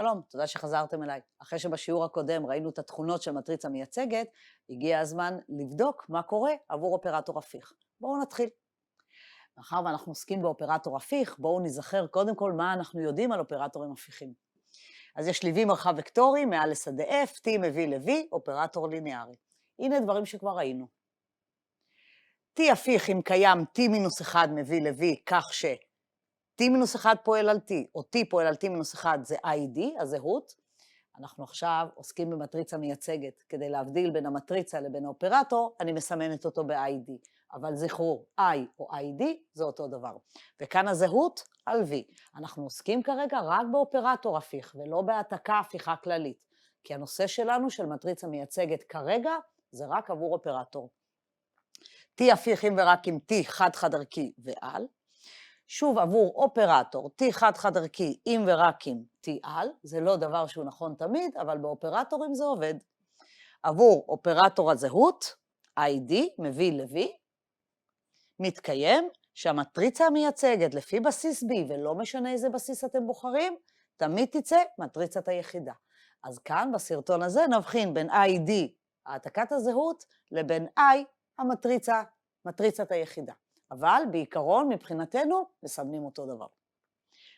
שלום, תודה שחזרתם אליי. אחרי שבשיעור הקודם ראינו את התכונות של מטריצה מייצגת, הגיע הזמן לבדוק מה קורה עבור אופרטור הפיך. בואו נתחיל. מאחר ואנחנו עוסקים באופרטור הפיך, בואו נזכר קודם כל מה אנחנו יודעים על אופרטורים הפיכים. אז יש לי V מרחב וקטורי, מעל לשדה F, T מביא ל-V, אופרטור ליניארי. הנה דברים שכבר ראינו. T הפיך אם קיים T-1 מביא ל-V, כך ש T-1 פועל על T, או T פועל על T-1 זה ID, הזהות. אנחנו עכשיו עוסקים במטריצה מייצגת. כדי להבדיל בין המטריצה לבין האופרטור, אני מסמנת אותו ב-ID. אבל זכרו, I או ID זה אותו דבר. וכאן הזהות על V. אנחנו עוסקים כרגע רק באופרטור הפיך, ולא בהעתקה הפיכה כללית. כי הנושא שלנו של מטריצה מייצגת כרגע, זה רק עבור אופרטור. T הפיך אם ורק אם T חד-חד ערכי ועל. שוב עבור אופרטור, T חד-חד ערכי אם ורק אם T על, זה לא דבר שהוא נכון תמיד, אבל באופרטורים זה עובד. עבור אופרטור הזהות, ID מביא ל-V, מתקיים שהמטריצה המייצגת לפי בסיס B, ולא משנה איזה בסיס אתם בוחרים, תמיד תצא מטריצת היחידה. אז כאן בסרטון הזה נבחין בין ID, העתקת הזהות, לבין I, מטריצת היחידה. אבל בעיקרון מבחינתנו מסמנים אותו דבר.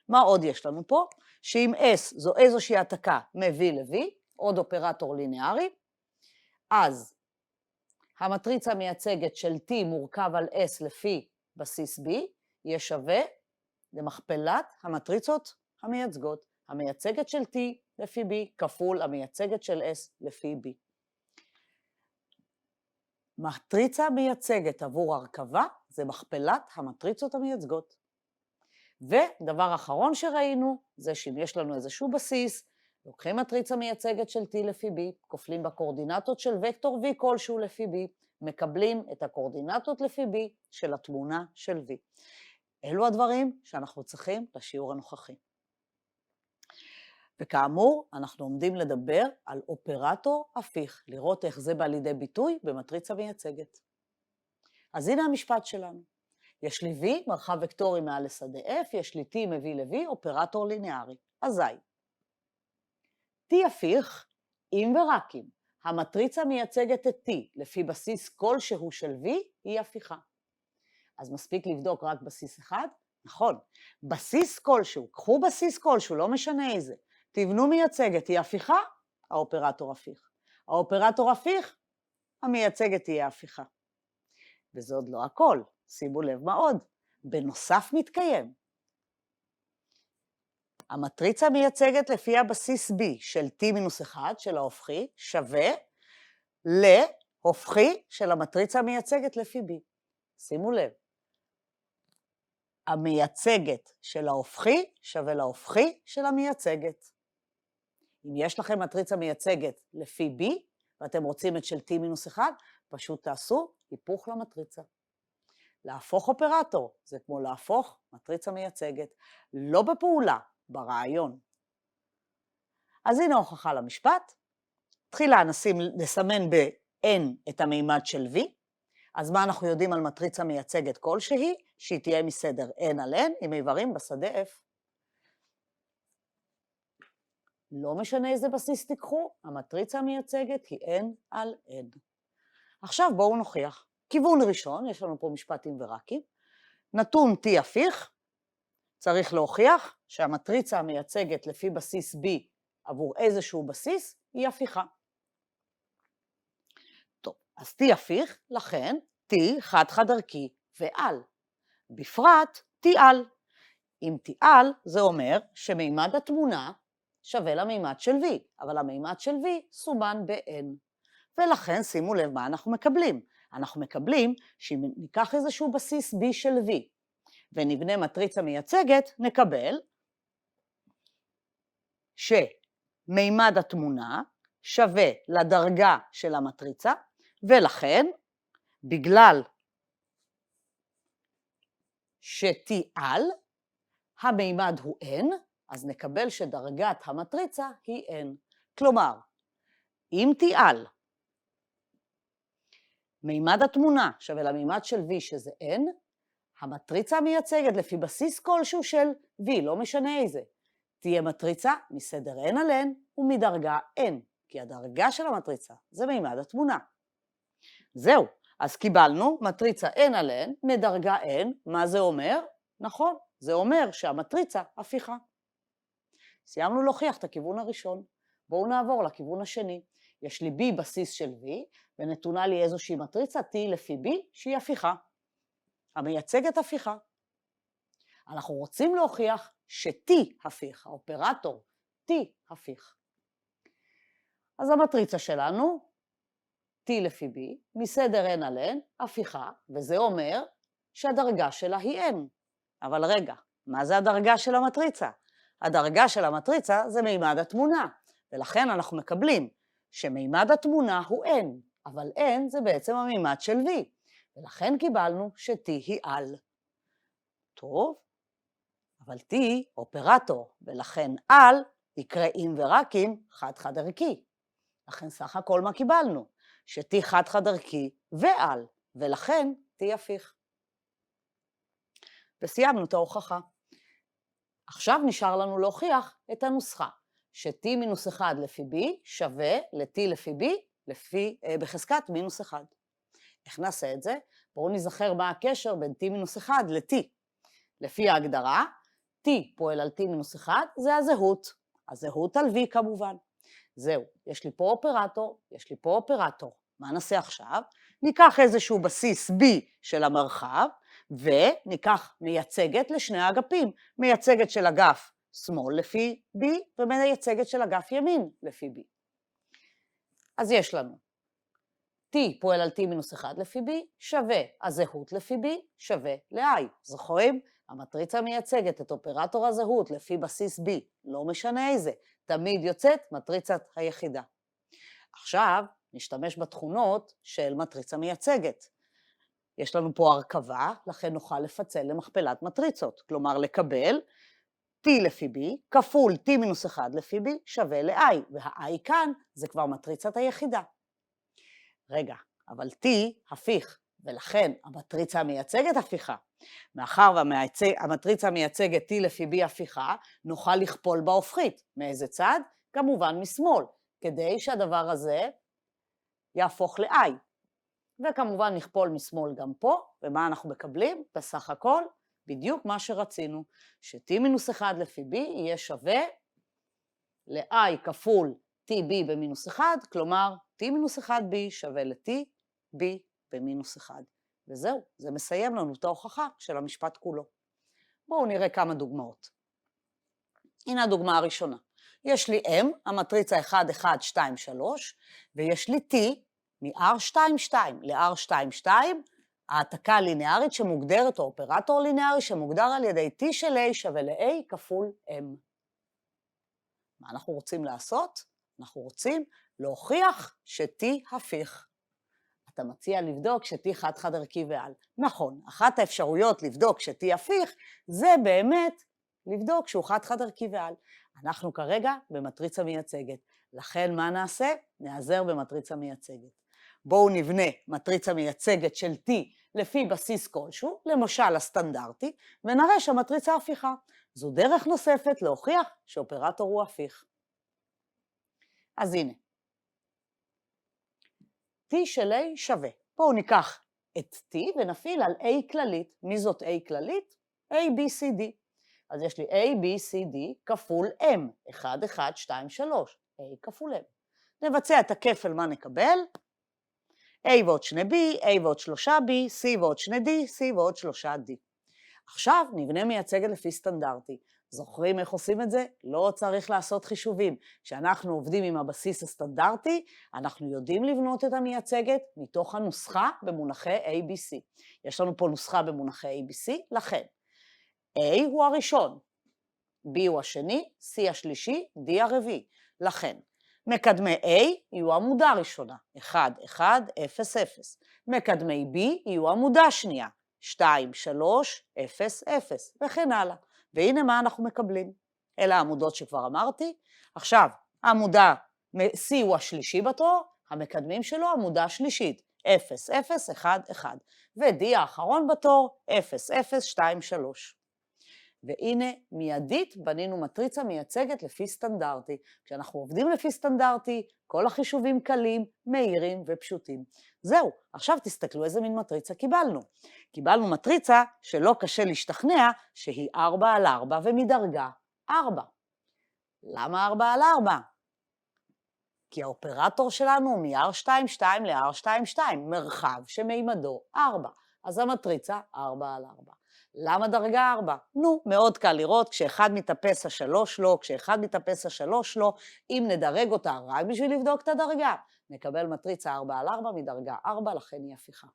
מה עוד יש לנו פה? שאם S זו איזושהי העתקה מ-V ל-V, עוד אופרטור ליניארי, אז המטריצה המייצגת של T מורכב על S לפי בסיס B, יהיה שווה למכפלת המטריצות המייצגות. המייצגת של T לפי B כפול המייצגת של S לפי B. מטריצה מייצגת עבור הרכבה זה מכפלת המטריצות המייצגות. ודבר אחרון שראינו זה שאם יש לנו איזשהו בסיס, לוקחים מטריצה מייצגת של T לפי B, כופלים בקורדינטות של וקטור V כלשהו לפי B, מקבלים את הקורדינטות לפי B של התמונה של V. אלו הדברים שאנחנו צריכים לשיעור הנוכחי. וכאמור, אנחנו עומדים לדבר על אופרטור הפיך, לראות איך זה בא לידי ביטוי במטריצה מייצגת. אז הנה המשפט שלנו. יש לי V, מרחב וקטורי מעל לשדה F, יש לי T מביא ל-V, אופרטור ליניארי. אזי, T הפיך, אם ורק אם, המטריצה מייצגת את T לפי בסיס כלשהו של V, היא הפיכה. אז מספיק לבדוק רק בסיס אחד? נכון, בסיס כלשהו, קחו בסיס כלשהו, לא משנה איזה. תבנו מייצגת, היא הפיכה, האופרטור הפיך. האופרטור הפיך, המייצגת תהיה הפיכה. וזה עוד לא הכל, שימו לב מה עוד. בנוסף מתקיים. המטריצה המייצגת לפי הבסיס B של T-1 של ההופכי שווה להופכי של המטריצה המייצגת לפי B. שימו לב. המייצגת של ההופכי שווה להופכי של המייצגת. אם יש לכם מטריצה מייצגת לפי B, ואתם רוצים את של T-1, פשוט תעשו היפוך למטריצה. להפוך אופרטור, זה כמו להפוך מטריצה מייצגת, לא בפעולה, ברעיון. אז הנה הוכחה למשפט. תחילה נסמן ב-N את המימד של V, אז מה אנחנו יודעים על מטריצה מייצגת כלשהי? שהיא תהיה מסדר N על N עם איברים בשדה F. לא משנה איזה בסיס תיקחו, המטריצה המייצגת היא N על N. עכשיו בואו נוכיח. כיוון ראשון, יש לנו פה משפטים ורקים. נתון T הפיך, צריך להוכיח שהמטריצה המייצגת לפי בסיס B עבור איזשהו בסיס היא הפיכה. טוב, אז T הפיך, לכן T חד-חד ערכי ועל. בפרט T על. אם T על זה אומר שמימד התמונה שווה למימד של V, אבל המימד של V סומן ב-N. ולכן שימו לב מה אנחנו מקבלים. אנחנו מקבלים שאם ניקח איזשהו בסיס B של V ונבנה מטריצה מייצגת, נקבל שמימד התמונה שווה לדרגה של המטריצה, ולכן בגלל ש-T על, המימד הוא N, אז נקבל שדרגת המטריצה היא N. כלומר, אם T על, מימד התמונה שווה למימד של V שזה N, המטריצה המייצגת לפי בסיס כלשהו של V, לא משנה איזה, תהיה מטריצה מסדר n על n ומדרגה n, כי הדרגה של המטריצה זה מימד התמונה. זהו, אז קיבלנו מטריצה n על n מדרגה n, מה זה אומר? נכון, זה אומר שהמטריצה הפיכה. סיימנו להוכיח את הכיוון הראשון. בואו נעבור לכיוון השני. יש לי b בסיס של v, ונתונה לי איזושהי מטריצה t לפי b שהיא הפיכה. המייצגת הפיכה. אנחנו רוצים להוכיח ש-t הפיך, האופרטור t הפיך. אז המטריצה שלנו, t לפי b, מסדר n על n, הפיכה, וזה אומר שהדרגה שלה היא n. אבל רגע, מה זה הדרגה של המטריצה? הדרגה של המטריצה זה מימד התמונה, ולכן אנחנו מקבלים שמימד התמונה הוא n, אבל n זה בעצם המימד של v, ולכן קיבלנו ש-t היא על. טוב, אבל t אופרטור, ולכן על יקרה אם ורק אם חד-חד ערכי. לכן סך הכל מה קיבלנו? ש-t חד-חד ערכי ועל, ולכן t הפיך. וסיימנו את ההוכחה. עכשיו נשאר לנו להוכיח את הנוסחה, ש-t מינוס 1 לפי b שווה ל-t לפי b בחזקת מינוס 1. איך נעשה את זה? בואו נזכר מה הקשר בין t מינוס 1 ל-t. לפי ההגדרה, t פועל על t מינוס 1 זה הזהות. הזהות על v כמובן. זהו, יש לי פה אופרטור, יש לי פה אופרטור. מה נעשה עכשיו? ניקח איזשהו בסיס b של המרחב, וניקח מייצגת לשני האגפים, מייצגת של אגף שמאל לפי b, ומייצגת של אגף ימין לפי b. אז יש לנו, t פועל על t מינוס 1 לפי b, שווה הזהות לפי b, שווה ל-i. זוכרים? המטריצה מייצגת את אופרטור הזהות לפי בסיס b, לא משנה איזה, תמיד יוצאת מטריצת היחידה. עכשיו נשתמש בתכונות של מטריצה מייצגת. יש לנו פה הרכבה, לכן נוכל לפצל למכפלת מטריצות, כלומר לקבל t לפי b כפול t מינוס 1 לפי b שווה ל-i, וה-i כאן זה כבר מטריצת היחידה. רגע, אבל t הפיך, ולכן המטריצה המייצגת הפיכה. מאחר והמטריצה המייצגת t לפי b הפיכה, נוכל לכפול בהופכית. מאיזה צד? כמובן משמאל, כדי שהדבר הזה יהפוך ל-i. וכמובן נכפול משמאל גם פה, ומה אנחנו מקבלים? בסך הכל, בדיוק מה שרצינו, ש-t מינוס 1 לפי b יהיה שווה ל-i כפול tb במינוס 1, כלומר t מינוס 1b שווה ל-tb במינוס 1. וזהו, זה מסיים לנו את ההוכחה של המשפט כולו. בואו נראה כמה דוגמאות. הנה הדוגמה הראשונה. יש לי m, המטריצה 1, 1, 2, 3, ויש לי t מ-R22 ל-R22, העתקה ליניארית שמוגדרת, או אופרטור ליניארי שמוגדר על ידי t של a שווה ל-a כפול m. מה אנחנו רוצים לעשות? אנחנו רוצים להוכיח ש-t הפיך. אתה מציע לבדוק ש-t חד-חד ערכי ועל. נכון, אחת האפשרויות לבדוק ש-t הפיך, זה באמת לבדוק שהוא חד-חד ערכי ועל. אנחנו כרגע במטריצה מייצגת. לכן מה נעשה? נעזר במטריצה מייצגת. בואו נבנה מטריצה מייצגת של t לפי בסיס כלשהו, למשל הסטנדרטי, ונראה שהמטריצה הפיכה. זו דרך נוספת להוכיח שאופרטור הוא הפיך. אז הנה. t של a שווה. בואו ניקח את t ונפעיל על a כללית. מי זאת a כללית? a, b, c, d. אז יש לי a, b, c, d כפול m. 1, 1, 2, 3. a כפול m. נבצע את הכפל, מה נקבל? a ועוד 2b, a ועוד 3b, c ועוד 2d, c ועוד 3d. עכשיו נבנה מייצגת לפי סטנדרטי. זוכרים איך עושים את זה? לא צריך לעשות חישובים. כשאנחנו עובדים עם הבסיס הסטנדרטי, אנחנו יודעים לבנות את המייצגת מתוך הנוסחה במונחי ABC. יש לנו פה נוסחה במונחי ABC, לכן A הוא הראשון, B הוא השני, C השלישי, D הרביעי. לכן, מקדמי A יהיו עמודה ראשונה, 1, 1, 0, 0. מקדמי B יהיו עמודה שנייה, 2, 3, 0, 0, וכן הלאה. והנה מה אנחנו מקבלים. אלה העמודות שכבר אמרתי. עכשיו, העמודה C הוא השלישי בתור, המקדמים שלו עמודה שלישית, 0, 0, 1, 1. ו-D האחרון בתור, 0, 0, 2, 3. והנה מיידית בנינו מטריצה מייצגת לפי סטנדרטי. כשאנחנו עובדים לפי סטנדרטי, כל החישובים קלים, מהירים ופשוטים. זהו, עכשיו תסתכלו איזה מין מטריצה קיבלנו. קיבלנו מטריצה שלא קשה להשתכנע שהיא 4 על 4 ומדרגה 4. למה 4 על 4? כי האופרטור שלנו הוא מ-R22 ל-R22, מרחב שמימדו 4. אז המטריצה 4 על 4. למה דרגה 4? נו, מאוד קל לראות, כשאחד מתאפס השלוש לא, כשאחד מתאפס השלוש לא, אם נדרג אותה רק בשביל לבדוק את הדרגה, נקבל מטריצה 4 על 4 מדרגה 4, לכן היא הפיכה.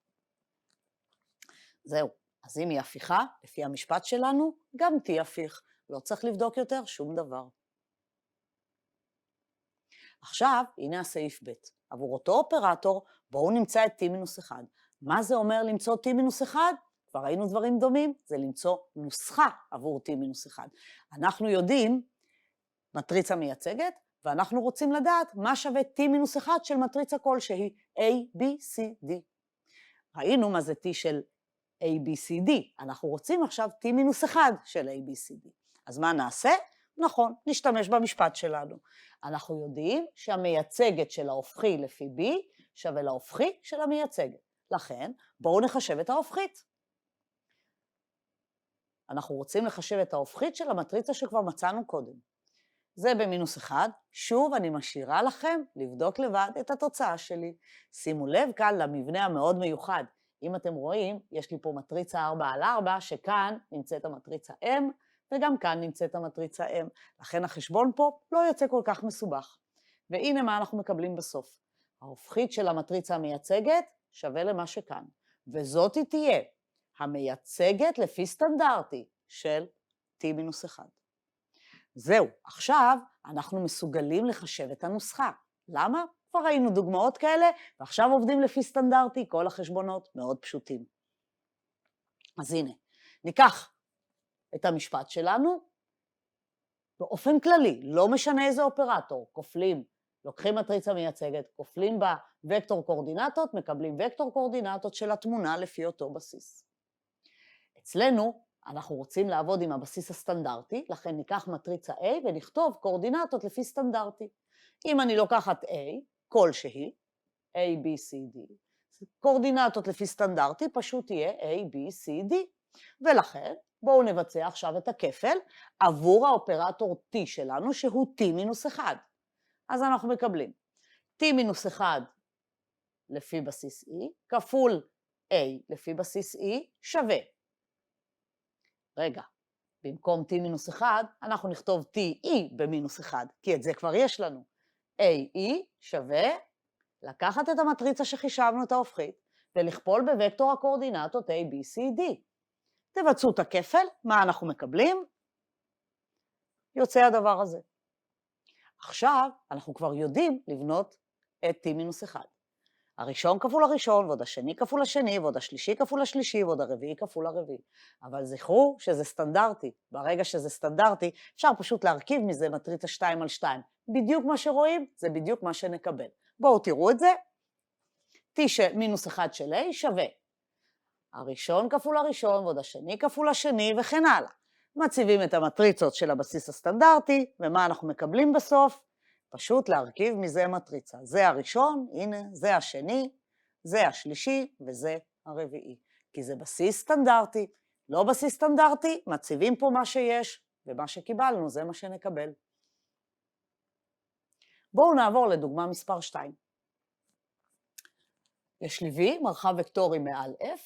זהו, אז אם היא הפיכה, לפי המשפט שלנו, גם תהיה הפיך. לא צריך לבדוק יותר שום דבר. עכשיו, הנה הסעיף ב'. עבור אותו אופרטור, בואו נמצא את T-1. מה זה אומר למצוא T-1? כבר ראינו דברים דומים, זה למצוא נוסחה עבור T-1. אנחנו יודעים מטריצה מייצגת, ואנחנו רוצים לדעת מה שווה T-1 של מטריצה כלשהי, A, B, C, D. ראינו מה זה T של A, B, C, D. אנחנו רוצים עכשיו T-1 של A, B, C, D. אז מה נעשה? נכון, נשתמש במשפט שלנו. אנחנו יודעים שהמייצגת של ההופכי לפי B שווה להופכי של המייצגת. לכן, בואו נחשב את ההופכית. אנחנו רוצים לחשב את ההופכית של המטריצה שכבר מצאנו קודם. זה ב-1. שוב, אני משאירה לכם לבדוק לבד את התוצאה שלי. שימו לב כאן למבנה המאוד מיוחד. אם אתם רואים, יש לי פה מטריצה 4 על 4, שכאן נמצאת המטריצה M, וגם כאן נמצאת המטריצה M. לכן החשבון פה לא יוצא כל כך מסובך. והנה מה אנחנו מקבלים בסוף. ההופכית של המטריצה המייצגת שווה למה שכאן. וזאת היא תהיה המייצגת לפי סטנדרטי של T-1. זהו, עכשיו אנחנו מסוגלים לחשב את הנוסחה. למה? כבר ראינו דוגמאות כאלה, ועכשיו עובדים לפי סטנדרטי, כל החשבונות מאוד פשוטים. אז הנה, ניקח את המשפט שלנו, באופן כללי, לא משנה איזה אופרטור, כופלים, לוקחים מטריצה מייצגת, כופלים בה וקטור קורדינטות, מקבלים וקטור קורדינטות של התמונה לפי אותו בסיס. אצלנו אנחנו רוצים לעבוד עם הבסיס הסטנדרטי, לכן ניקח מטריצה A ונכתוב קורדינטות לפי סטנדרטי. אם אני לוקחת A, כלשהי, A, B, C, D, קורדינטות לפי סטנדרטי פשוט תהיה A, B, C, D. ולכן בואו נבצע עכשיו את הכפל עבור האופרטור T שלנו, שהוא T-1. אז אנחנו מקבלים T-1 לפי בסיס E, כפול A לפי בסיס E, שווה. רגע, במקום T-1 אנחנו נכתוב TE ב-1, כי את זה כבר יש לנו. AE שווה לקחת את המטריצה שחישבנו את ההופכית, ולכפול בוקטור הקורדינטות A, B, C, D. תבצעו את הכפל, מה אנחנו מקבלים? יוצא הדבר הזה. עכשיו אנחנו כבר יודעים לבנות את T-1. הראשון כפול הראשון, ועוד השני כפול השני, ועוד השלישי כפול השלישי, ועוד הרביעי כפול הרביעי. אבל זכרו שזה סטנדרטי. ברגע שזה סטנדרטי, אפשר פשוט להרכיב מזה מטריצה 2 על 2. בדיוק מה שרואים, זה בדיוק מה שנקבל. בואו תראו את זה. T-1 של A שווה. הראשון כפול הראשון, ועוד השני כפול השני, וכן הלאה. מציבים את המטריצות של הבסיס הסטנדרטי, ומה אנחנו מקבלים בסוף? פשוט להרכיב מזה מטריצה. זה הראשון, הנה, זה השני, זה השלישי, וזה הרביעי. כי זה בסיס סטנדרטי. לא בסיס סטנדרטי, מציבים פה מה שיש, ומה שקיבלנו זה מה שנקבל. בואו נעבור לדוגמה מספר 2. יש לי V, מרחב וקטורי מעל F,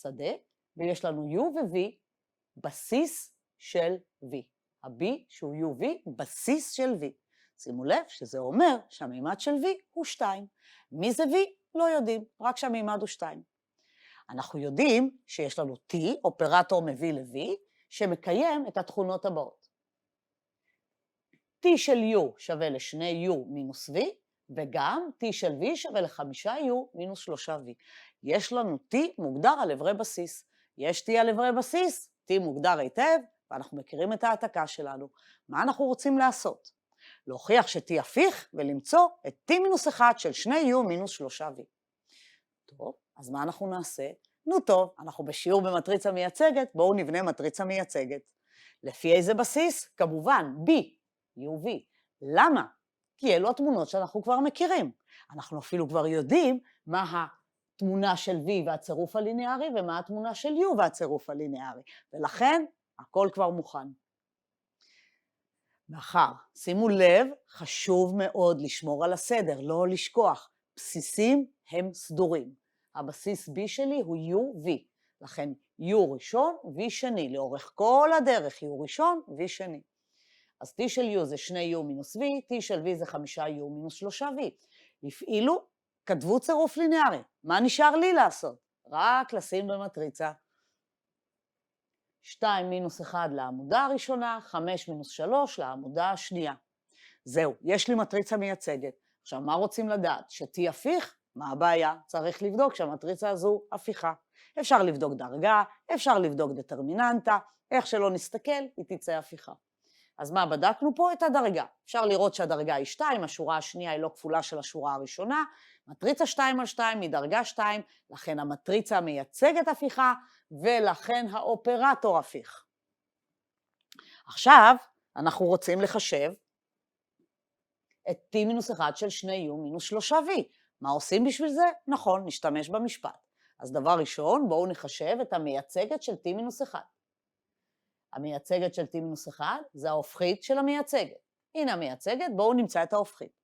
שדה, ויש לנו U ו-V, בסיס של V. ה-B שהוא UV, בסיס של V. שימו לב שזה אומר שהמימד של V הוא 2. מי זה V? לא יודעים, רק שהמימד הוא 2. אנחנו יודעים שיש לנו T, אופרטור מביא ל-V, שמקיים את התכונות הבאות. T של U שווה ל2U מינוס V, וגם T של V שווה ל5U מינוס 3V. יש לנו T מוגדר על עברי בסיס. יש T על עברי בסיס, T מוגדר היטב, ואנחנו מכירים את העתקה שלנו. מה אנחנו רוצים לעשות? להוכיח ש-T הפיך ולמצוא את T-1 של 2U מינוס 3V. טוב, אז מה אנחנו נעשה? נו טוב, אנחנו בשיעור במטריצה מייצגת, בואו נבנה מטריצה מייצגת. לפי איזה בסיס? כמובן, B, UV. למה? כי אלו התמונות שאנחנו כבר מכירים. אנחנו אפילו כבר יודעים מה התמונה של V והצירוף הליניארי ומה התמונה של U והצירוף הליניארי. ולכן הכל כבר מוכן. מאחר, שימו לב, חשוב מאוד לשמור על הסדר, לא לשכוח. בסיסים הם סדורים. הבסיס B שלי הוא UV. לכן U ראשון, V שני. לאורך כל הדרך U ראשון, V שני. אז T של U זה 2U מינוס V, T של V זה 5U מינוס 3V. הפעילו, כתבו צירוף ליניארי. מה נשאר לי לעשות? רק לשים במטריצה. 2 מינוס 1 לעמודה הראשונה, 5 מינוס 3 לעמודה השנייה. זהו, יש לי מטריצה מייצגת. עכשיו, מה רוצים לדעת? ש-T הפיך? מה הבעיה? צריך לבדוק שהמטריצה הזו הפיכה. אפשר לבדוק דרגה, אפשר לבדוק דטרמיננטה, איך שלא נסתכל, היא תצא הפיכה. אז מה בדקנו פה? את הדרגה. אפשר לראות שהדרגה היא 2, השורה השנייה היא לא כפולה של השורה הראשונה, מטריצה 2 על 2 מדרגה 2, לכן המטריצה מייצגת הפיכה, ולכן האופרטור הפיך. עכשיו אנחנו רוצים לחשב את T-1 של 2U מינוס 3V. מה עושים בשביל זה? נכון, נשתמש במשפט. אז דבר ראשון, בואו נחשב את המייצגת של T-1. המייצגת של T-1 זה ההופכית של המייצגת. הנה המייצגת, בואו נמצא את ההופכית.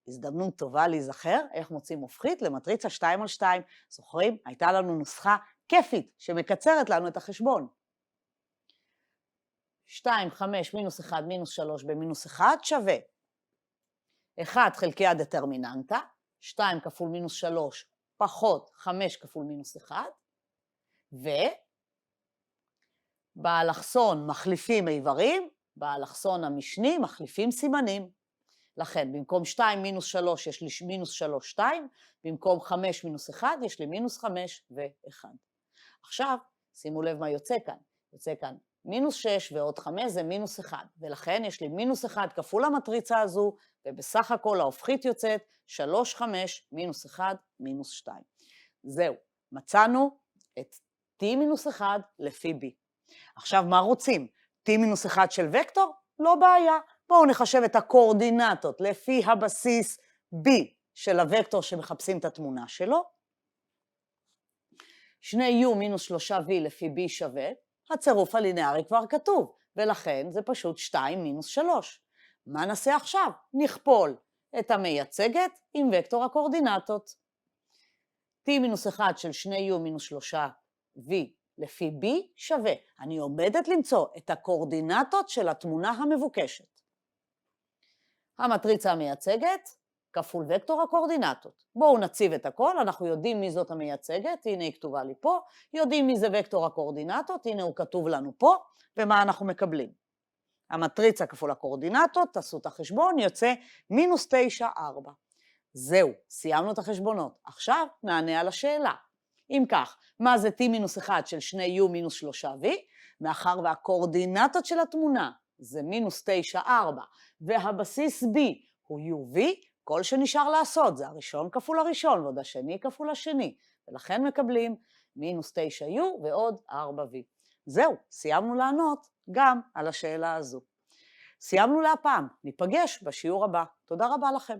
הזדמנות טובה להיזכר איך מוצאים הופכית למטריצה 2 על 2. זוכרים? הייתה לנו נוסחה כיפית שמקצרת לנו את החשבון. 2, 5, מינוס 1, מינוס 3 במינוס 1 שווה 1 חלקי הדטרמיננטה, 2 כפול מינוס 3 פחות 5 כפול מינוס 1, ובאלכסון מחליפים איברים, באלכסון המשני מחליפים סימנים. לכן במקום 2 מינוס 3 יש לי מינוס 3, 2, במקום 5 מינוס 1 יש לי מינוס 5 ו-1. עכשיו שימו לב מה יוצא כאן. יוצא כאן מינוס 6 ועוד 5 זה מינוס 1, ולכן יש לי מינוס 1 כפול המטריצה הזו, ובסך הכל ההופכית יוצאת 3, 5, מינוס 1, מינוס 2. זהו, מצאנו את T-1 לפי B. עכשיו מה רוצים? T-1 של וקטור? לא בעיה. בואו נחשב את הקואורדינטות לפי הבסיס B של הוקטור שמחפשים את התמונה שלו. 2U מינוס 3V לפי B שווה, הצירוף הליניארי כבר כתוב, ולכן זה פשוט 2 מינוס 3. מה נעשה עכשיו? נכפול את המייצגת עם וקטור הקואורדינטות. T-1 של 2U מינוס 3V לפי B שווה. אני עומדת למצוא את הקואורדינטות של התמונה המבוקשת. המטריצה המייצגת כפול וקטור הקואורדינטות. בואו נציב את הכל, אנחנו יודעים מי זאת המייצגת, הנה היא כתובה לי פה, יודעים מי זה וקטור הקואורדינטות, הנה הוא כתוב לנו פה, ומה אנחנו מקבלים. המטריצה כפול הקואורדינטות, תעשו את החשבון, יוצא מינוס 9, 4. זהו, סיימנו את החשבונות. עכשיו נענה על השאלה. אם כך, מה זה T-1 של 2U מינוס 3V? מאחר והקואורדינטות של התמונה זה מינוס 9, 4, והבסיס B הוא UV, כל שנשאר לעשות זה הראשון כפול הראשון ועוד השני כפול השני, ולכן מקבלים מינוס 9U ועוד 4V. זהו, סיימנו לענות גם על השאלה הזו. סיימנו להפעם, ניפגש בשיעור הבא. תודה רבה לכם.